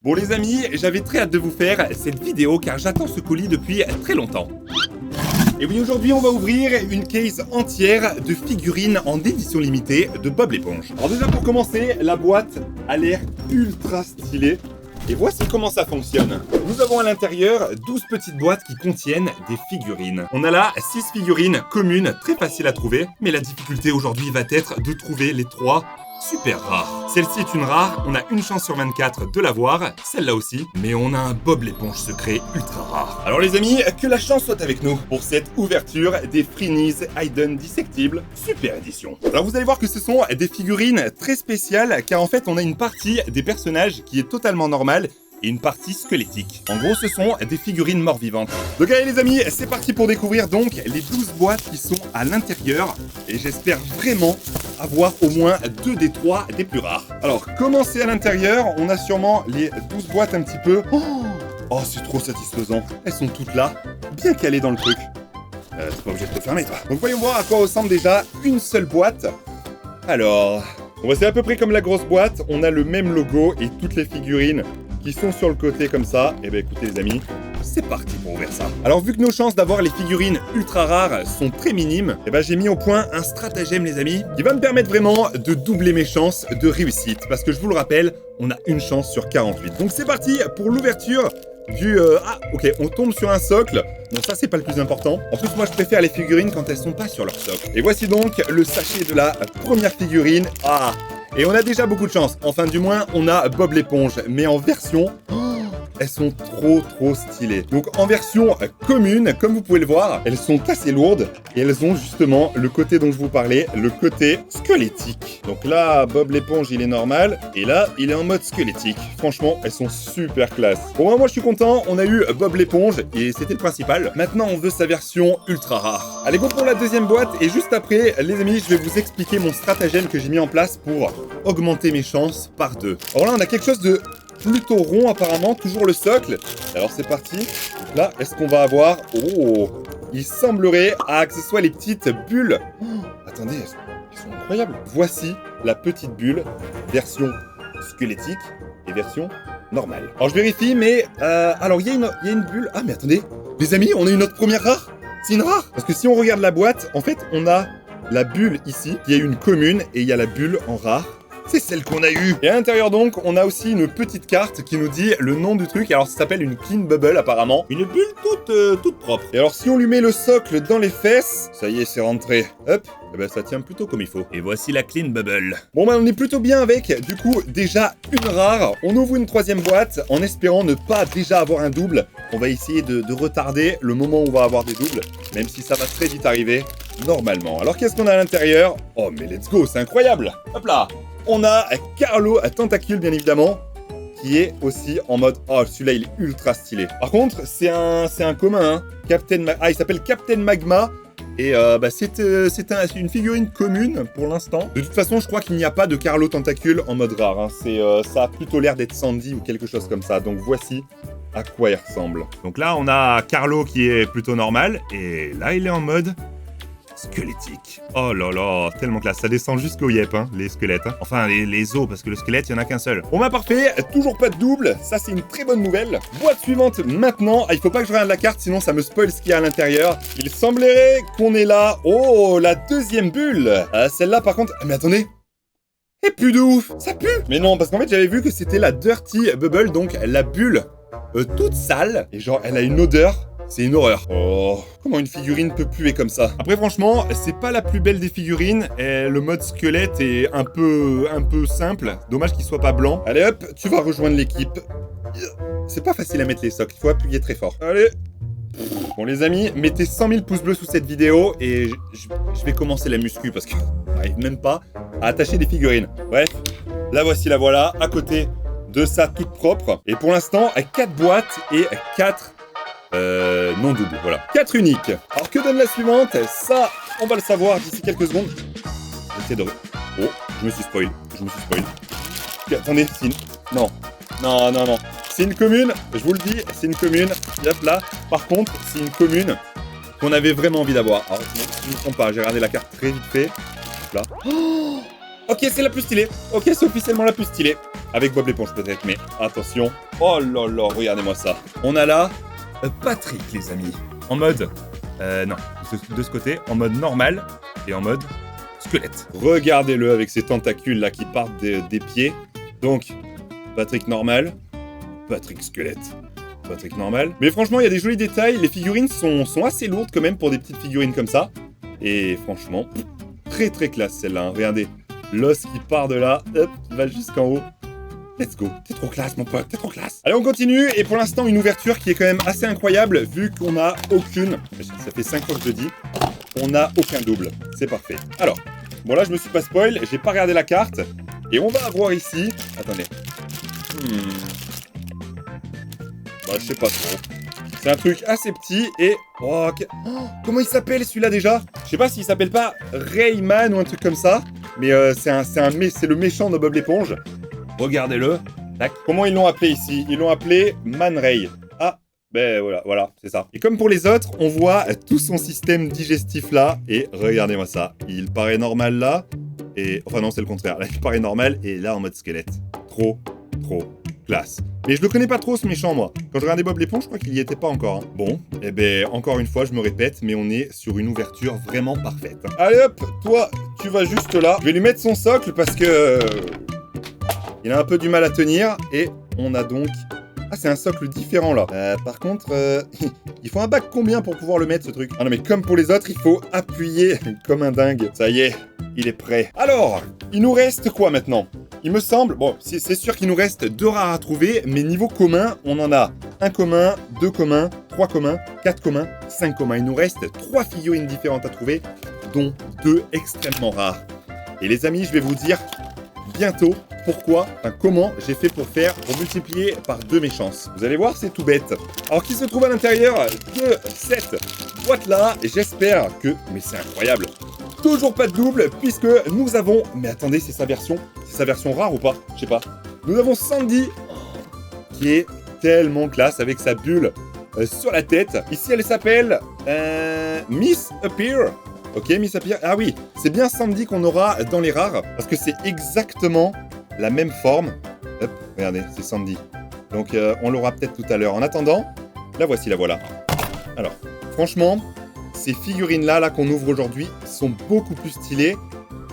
Bon les amis, j'avais très hâte de vous faire cette vidéo car j'attends ce colis depuis très longtemps. Et oui, aujourd'hui on va ouvrir une case entière de figurines en édition limitée de Bob l'éponge. Alors déjà pour commencer, la boîte a l'air ultra stylée. Et voici comment ça fonctionne. Nous avons à l'intérieur 12 petites boîtes qui contiennent des figurines. On a là 6 figurines communes, très faciles à trouver. Mais la difficulté aujourd'hui va être de trouver les 3 super rares. Celle-ci est une rare, on a une chance sur 24 de l'avoir, celle-là aussi. Mais on a un Bob l'éponge secret ultra rare. Alors les amis, que la chance soit avec nous pour cette ouverture des Freeny's Hidden Dissectibles Super Édition. Alors vous allez voir que ce sont des figurines très spéciales car en fait on a une partie des personnages qui est totalement normale et une partie squelettique. En gros, ce sont des figurines morts-vivantes. Donc allez les amis, c'est parti pour découvrir donc les 12 boîtes qui sont à l'intérieur. Et j'espère vraiment avoir au moins 2 des 3 des plus rares. Alors, commencer à l'intérieur, on a sûrement les 12 boîtes un petit peu. Oh, c'est trop satisfaisant. Elles sont toutes là, bien calées dans le truc. C'est pas obligé de te fermer, toi. Donc voyons voir à quoi ressemble déjà une seule boîte. Alors, c'est à peu près comme la grosse boîte. On a le même logo et toutes les figurines qui sont sur le côté comme ça. Et ben écoutez les amis, c'est parti pour ouvrir ça. Alors vu que nos chances d'avoir les figurines ultra rares sont très minimes, et ben j'ai mis au point un stratagème les amis, qui va me permettre vraiment de doubler mes chances de réussite. Parce que je vous le rappelle, on a une chance sur 48. Donc c'est parti pour l'ouverture du... ok, on tombe sur un socle. Bon ça c'est pas le plus important. En plus moi je préfère les figurines quand elles sont pas sur leur socle. Et voici donc le sachet de la première figurine. Et on a déjà beaucoup de chance. Enfin, du moins, on a Bob l'éponge. Mais en version... elles sont trop stylées. Donc en version commune, comme vous pouvez le voir, elles sont assez lourdes. Et elles ont justement le côté dont je vous parlais, le côté squelettique. Donc là, Bob l'éponge, il est normal. Et là, il est en mode squelettique. Franchement, elles sont super classe. Bon, moi je suis content. On a eu Bob l'éponge et c'était le principal. Maintenant, on veut sa version ultra rare. Allez, go pour la deuxième boîte. Et juste après, les amis, je vais vous expliquer mon stratagème que j'ai mis en place pour augmenter mes chances par 2. Alors là, on a quelque chose de plutôt rond apparemment, toujours le socle. Alors c'est parti. Donc là, est-ce qu'on va avoir... Oh, il semblerait que ce soit les petites bulles. Attendez, elles sont incroyables. Voici la petite bulle, version squelettique et version normale. Alors je vérifie, mais... alors il y a une bulle... Ah mais attendez, les amis, on a une autre première rare. C'est une rare. Parce que si on regarde la boîte, en fait, on a la bulle ici. Il y a une commune et il y a la bulle en rare. C'est celle qu'on a eue. Et à l'intérieur donc, on a aussi une petite carte qui nous dit le nom du truc. Alors ça s'appelle une clean bubble apparemment. Une bulle toute propre. Et alors si on lui met le socle dans les fesses, ça y est, c'est rentré. Hop, et ben ça tient plutôt comme il faut. Et voici la clean bubble. Bon on est plutôt bien avec. Du coup, déjà une rare. On ouvre une troisième boîte en espérant ne pas déjà avoir un double. On va essayer de retarder le moment où on va avoir des doubles. Même si ça va très vite arriver, normalement. Alors qu'est-ce qu'on a à l'intérieur? Oh mais let's go, c'est incroyable. Hop là. On a Carlo à tentacule, bien évidemment, qui est aussi en mode... Oh, celui-là, il est ultra stylé. Par contre, c'est un commun, hein. Il s'appelle Captain Magma. Et c'est une figurine commune pour l'instant. De toute façon, je crois qu'il n'y a pas de Carlo tentacule en mode rare. Hein. Ça a plutôt l'air d'être Sandy ou quelque chose comme ça. Donc voici à quoi il ressemble. Donc là, on a Carlo qui est plutôt normal. Et là, il est en mode... squelettique. Oh là là, tellement classe. Ça descend jusqu'au yep, hein, les squelettes. Hein. Enfin, les os, parce que le squelette, il n'y en a qu'un seul. Bon bah parfait, toujours pas de double. Ça, c'est une très bonne nouvelle. Boîte suivante maintenant. Il faut pas que je regarde la carte, sinon ça me spoil ce qu'il y a à l'intérieur. Il semblerait qu'on est là. Oh, la deuxième bulle. Celle-là, par contre... Mais attendez. Et plus de ouf. Ça pue. Mais non, parce qu'en fait, j'avais vu que c'était la Dirty Bubble, donc la bulle toute sale. Et genre, elle a une odeur... C'est une horreur. Oh, comment une figurine peut puer comme ça? Après franchement, c'est pas la plus belle des figurines. Et le mode squelette est un peu simple. Dommage qu'il soit pas blanc. Allez hop, tu vas rejoindre l'équipe. C'est pas facile à mettre les socles, il faut appuyer très fort. Allez. Bon les amis, mettez 100 000 pouces bleus sous cette vidéo et je vais commencer la muscu parce que j'arrive même pas à attacher des figurines. Bref, la voici, la voilà, à côté de ça toute propre. Et pour l'instant, 4 boîtes et 4... non double, voilà. 4 uniques. Alors que donne la suivante? Ça, on va le savoir d'ici quelques secondes. J'essaie de... Oh, je me suis spoil. Okay, attendez, c'est une... Non. C'est une commune, je vous le dis, c'est une commune. Hop là. Par contre, c'est une commune qu'on avait vraiment envie d'avoir. Alors, je ne me trompe pas, j'ai regardé la carte très vite fait. Là. Oh, ok, c'est la plus stylée. Ok, c'est officiellement la plus stylée. Avec Bob l'éponge peut-être, mais attention. Oh là là, regardez-moi ça. On a là Patrick, les amis. En mode... non, de ce côté, en mode normal et en mode squelette. Regardez-le avec ses tentacules là qui partent des pieds. Donc, Patrick normal, Patrick squelette. Patrick normal. Mais franchement, il y a des jolis détails. Les figurines sont assez lourdes quand même pour des petites figurines comme ça. Et franchement, très très classe celle-là. Hein. Regardez, l'os qui part de là, hop, qui va jusqu'en haut. Let's go. T'es trop classe, mon pote, t'es trop classe. Allez, on continue. Et pour l'instant, une ouverture qui est quand même assez incroyable, vu qu'on n'a aucune... Ça fait 5 fois que je le dis. On n'a aucun double. C'est parfait. Alors, bon là, je me suis pas spoil. J'ai pas regardé la carte. Et on va avoir ici... Attendez. Bah, je sais pas trop. C'est un truc assez petit et... Oh, comment il s'appelle celui-là déjà? Je sais pas s'il s'appelle pas Rayman ou un truc comme ça. Mais c'est le méchant de Bob l'éponge. Regardez-le. Tac. Comment ils l'ont appelé ici? Ils l'ont appelé Man Ray. Ah, ben voilà, c'est ça. Et comme pour les autres, on voit tout son système digestif là. Et regardez-moi ça. Il paraît normal là. Et enfin non, c'est le contraire. Là, il paraît normal et là en mode squelette. Trop classe. Mais je le connais pas trop ce méchant moi. Quand je regardais Bob l'éponge, je crois qu'il y était pas encore. Hein. Bon, et ben encore une fois, je me répète, mais on est sur une ouverture vraiment parfaite. Allez hop, toi, tu vas juste là. Je vais lui mettre son socle parce que... il a un peu du mal à tenir et on a donc... Ah, c'est un socle différent là. Par contre, il faut un bac combien pour pouvoir le mettre ce truc? Ah non mais comme pour les autres, il faut appuyer comme un dingue. Ça y est, il est prêt. Alors, il nous reste quoi maintenant? Il me semble, bon, c'est sûr qu'il nous reste 2 rares à trouver, mais niveau commun, on en a 1 commun, 2 communs, 3 communs, 4 communs, 5 communs. Il nous reste 3 figurines différentes à trouver, dont 2 extrêmement rares. Et les amis, je vais vous dire bientôt pourquoi, comment j'ai fait pour multiplier par 2 mes chances. Vous allez voir, c'est tout bête. Alors, qui se trouve à l'intérieur de cette boîte-là? J'espère que... Mais c'est incroyable. Toujours pas de double, puisque nous avons... Mais attendez, c'est sa version rare ou pas? Je sais pas. Nous avons Sandy, qui est tellement classe, avec sa bulle sur la tête. Ici, elle s'appelle... Miss Appear. Ok, Miss Appear. Ah oui, c'est bien Sandy qu'on aura dans les rares, parce que c'est exactement la même forme. Hop, regardez, c'est Sandy. Donc, on l'aura peut-être tout à l'heure. En attendant, la voici, la voilà. Alors, franchement, ces figurines-là qu'on ouvre aujourd'hui sont beaucoup plus stylées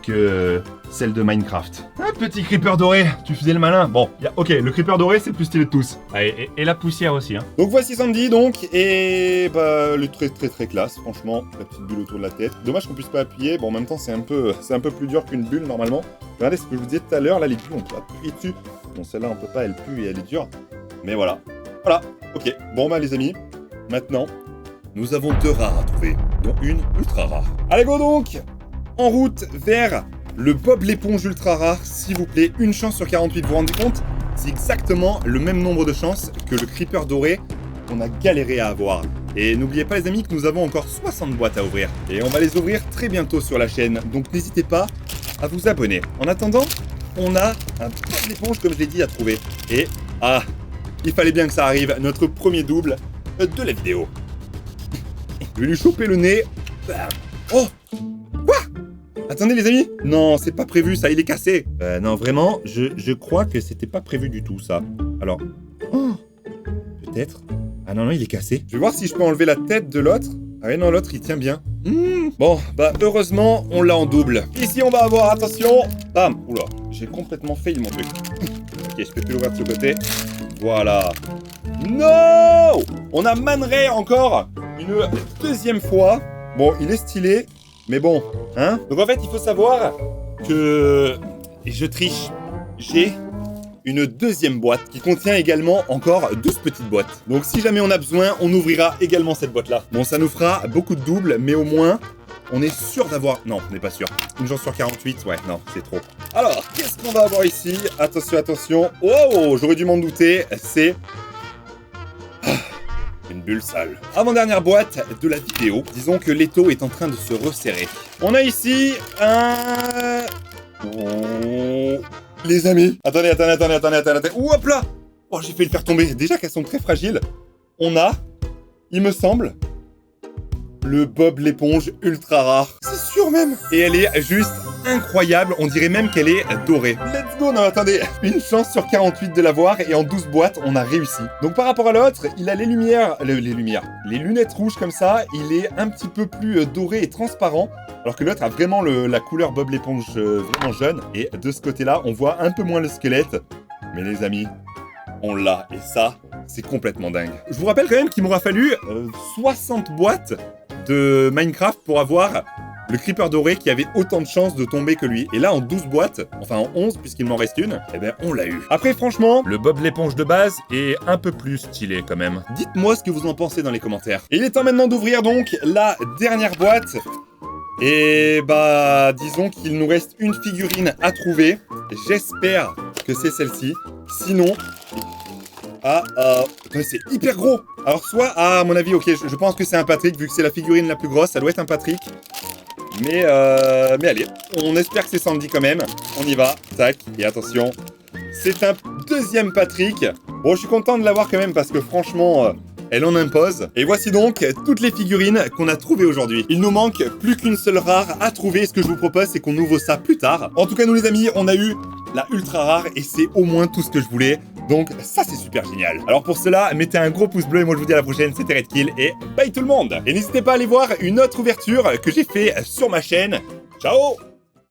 que celles de Minecraft. Un petit creeper doré, tu faisais le malin. Bon, ok, le creeper doré, c'est le plus stylé de tous. Ah, et la poussière aussi, hein. Donc voici Sandy, donc, et bah, le très classe, franchement, la petite bulle autour de la tête. Dommage qu'on puisse pas appuyer, bon, en même temps, c'est un peu plus dur qu'une bulle, normalement. Regardez ce que je vous disais tout à l'heure, là, les bulles, on peut appuyer dessus. Bon, celle-là, on peut pas, elle pue et elle est dure. Mais voilà. Voilà, ok. Bon, bah, les amis, maintenant, nous avons 2 rares à trouver, dont une ultra rare. Allez, go donc! En route vers le Bob l'éponge ultra rare, s'il vous plaît. 1 chance sur 48, vous vous rendez compte? C'est exactement le même nombre de chances que le creeper doré qu'on a galéré à avoir. Et n'oubliez pas les amis que nous avons encore 60 boîtes à ouvrir. Et on va les ouvrir très bientôt sur la chaîne, donc n'hésitez pas à vous abonner. En attendant, on a un Bob l'éponge comme je l'ai dit à trouver. Et, il fallait bien que ça arrive, notre premier double de la vidéo. Je vais lui choper le nez. Bam. Oh! Quoi? Attendez les amis. Non, c'est pas prévu ça, il est cassé. Non, vraiment, je crois que c'était pas prévu du tout ça. Alors... Oh! Peut-être. Ah non, il est cassé. Je vais voir si je peux enlever la tête de l'autre. Ah oui, non, l'autre, il tient bien. Bon, bah heureusement, on l'a en double. Ici, on va avoir, attention. Bam. Oula, j'ai complètement failli mon truc. Ok, je peux plus l'ouvrir de ce côté. Voilà. Non! On a Man Ray encore une deuxième fois. Bon, il est stylé, mais bon, hein? Donc en fait, il faut savoir que je triche. J'ai une deuxième boîte qui contient également encore 12 petites boîtes. Donc si jamais on a besoin, on ouvrira également cette boîte-là. Bon, ça nous fera beaucoup de doubles, mais au moins, on est sûr d'avoir... Non, on n'est pas sûr. Une chance sur 48, ouais, non, c'est trop. Alors, qu'est-ce qu'on va avoir ici? Attention, attention. Oh, j'aurais dû m'en douter. C'est... une bulle sale. Avant-dernière boîte de la vidéo. Disons que l'étau est en train de se resserrer. On a ici un... Oh... Les amis. Attendez. Ouh, hop là. Oh, j'ai fait le faire tomber. Déjà qu'elles sont très fragiles. On a, il me semble, le Bob l'éponge ultra rare. C'est sûr même. Et elle est juste incroyable, on dirait même qu'elle est dorée. Let's go. Non, attendez, une chance sur 48 de l'avoir et en 12 boîtes, on a réussi. Donc par rapport à l'autre, il a les lunettes rouges comme ça, il est un petit peu plus doré et transparent, alors que l'autre a vraiment la couleur Bob l'éponge vraiment jeune. Et de ce côté-là, on voit un peu moins le squelette. Mais les amis, on l'a. Et ça, c'est complètement dingue. Je vous rappelle quand même qu'il m'aura fallu 60 boîtes de Minecraft pour avoir le creeper doré qui avait autant de chances de tomber que lui. Et là, en 12 boîtes, enfin en 11 puisqu'il m'en reste une, eh ben on l'a eu. Après, franchement, le Bob l'éponge de base est un peu plus stylé quand même. Dites-moi ce que vous en pensez dans les commentaires. Et il est temps maintenant d'ouvrir donc la dernière boîte. Et bah, disons qu'il nous reste une figurine à trouver. J'espère que c'est celle-ci. Sinon... c'est hyper gros. Alors soit, à mon avis, ok, je pense que c'est un Patrick, vu que c'est la figurine la plus grosse, ça doit être un Patrick. Mais allez, on espère que c'est Sandy quand même. On y va, tac, et attention. C'est un deuxième Patrick. Bon, je suis content de l'avoir quand même parce que franchement... elle en impose. Et voici donc toutes les figurines qu'on a trouvées aujourd'hui. Il nous manque plus qu'une seule rare à trouver. Ce que je vous propose, c'est qu'on ouvre ça plus tard. En tout cas, nous les amis, on a eu la ultra rare et c'est au moins tout ce que je voulais. Donc ça, c'est super génial. Alors pour cela, mettez un gros pouce bleu et moi je vous dis à la prochaine. C'était Redkill et bye tout le monde. Et n'hésitez pas à aller voir une autre ouverture que j'ai fait sur ma chaîne. Ciao!